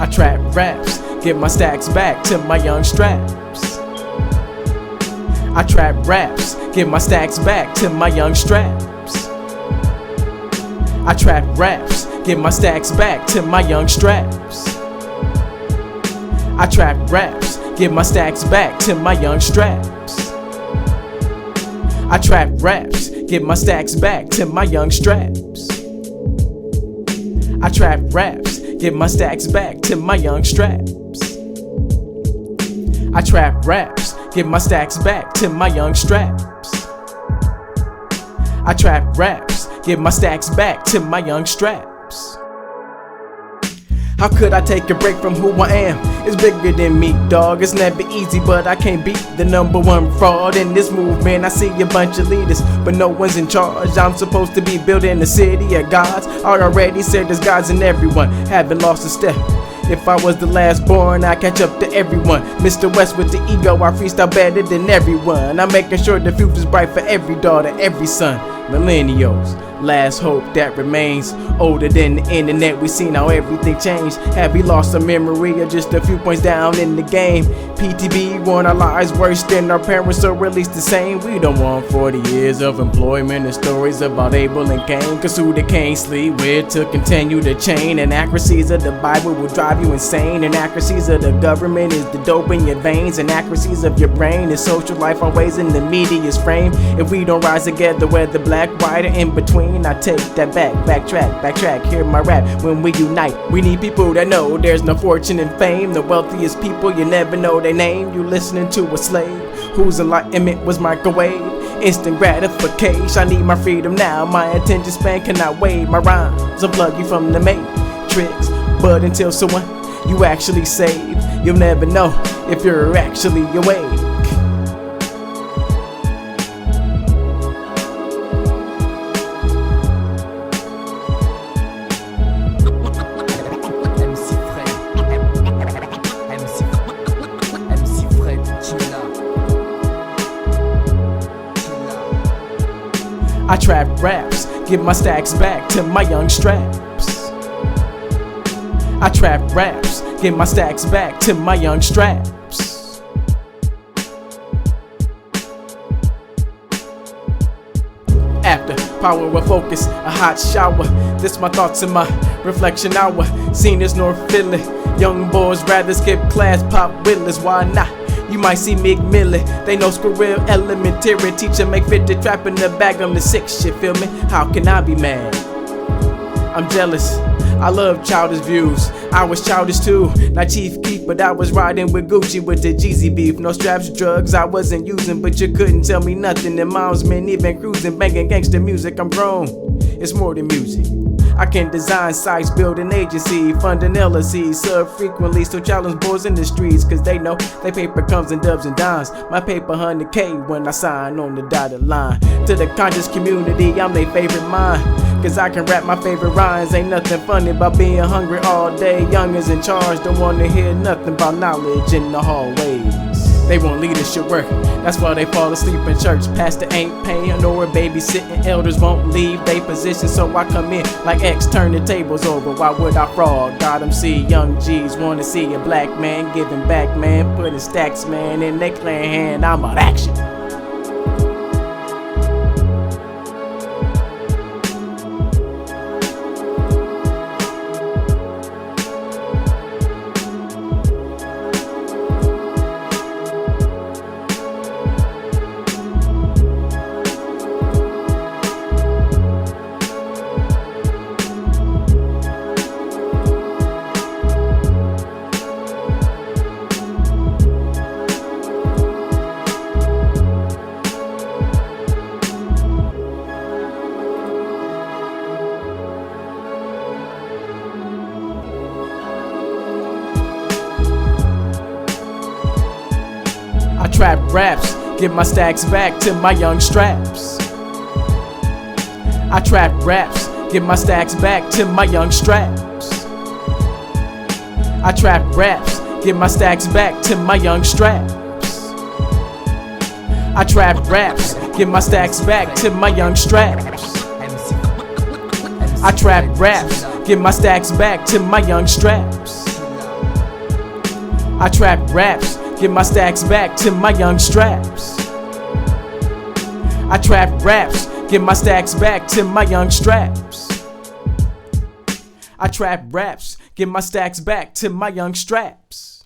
I trap raps, give my stacks back to my young straps. I trap raps, give my stacks back to my young straps. I trap raps, give my stacks back to my young straps. I trap raps, give my stacks back to my young straps. I trap raps, give my stacks back to my young straps. I trap raps, give my stacks back to my young straps. I trap raps, give my stacks back to my young straps. I trap raps, give my stacks back to my young straps. How could I take a break from who I am? It's bigger than me, dog. It's never easy, but I can't beat the #1 fraud in this movement. I see a bunch of leaders, but no one's in charge. I'm supposed to be building a city of gods. I already said there's gods in everyone. Haven't lost a step. If I was the last born, I catch up to everyone. Mr. West with the ego, I freestyle better than everyone. I'm making sure the future's bright for every daughter, every son. Millennials, last hope that remains. Older than the internet, we seen how everything changed. Have we lost our memory or just a few points down in the game? PTB want our lives worse than our parents, or at least the same. We don't want 40 years of employment and stories about Abel and Cain. Cause who they can't sleep with to continue the chain. Inaccuracies of the Bible will drive you insane. Inaccuracies of the government is the dope in your veins. Inaccuracies of your brain is social life always in the media's frame. If we don't rise together, whether black, white, or in between, I take that back, backtrack, hear my rap when we unite. We need people that know there's no fortune and fame. The wealthiest people, you never know their name. You listening to a slave whose enlightenment was microwave. Instant gratification, I need my freedom now. My attention span cannot wait. My rhymes unplug you from the matrix. But until someone you actually save, you'll never know if you're actually awake. I trap raps, give my stacks back to my young straps. I trap raps, give my stacks back to my young straps. After power of focus, a hot shower. This my thoughts in my reflection hour. Seen as North Philly, young boys rather skip class, pop Willis, why not? You might see Mick Millie, they know Squirrel elementary teacher make fit to trap in the bag on the 6 shit, feel me? How can I be mad? I'm jealous, I love childish views. I was childish too, not Chief Keef, but I was riding with Gucci with the Jeezy beef. No straps, drugs I wasn't using, but you couldn't tell me nothing. And moms, men even cruising, banging gangster music. I'm grown, it's more than music. I can design sites, build an agency, fund an LLC, sub frequently, so challenge boys in the streets, cause they know they paper comes in dubs and dimes. My paper 100K when I sign on the dotted line. To the conscious community, I'm their favorite mind, cause I can rap my favorite rhymes. Ain't nothing funny about being hungry all day. Young is in charge, don't wanna hear nothing about knowledge in the hallways. They want leadership work, that's why they fall asleep in church. Pastor ain't paying or babysitting, elders won't leave they position. So I come in like X, turn the tables over. Why would I fraud? Got them see young G's wanna see a black man giving back, man, putting stacks, man, in their clan hand. I'm about action. I trap raps, give my stacks back to my young straps. I trap raps, give my stacks back to my young straps. I trap raps, give my stacks back to my young straps. I trap raps, give my stacks back to my young straps. I trap raps, give my stacks back to my young straps. I trap raps, give my stacks back to my young straps. I trap raps, give my stacks back to my young straps. I trap raps, give my stacks back to my young straps.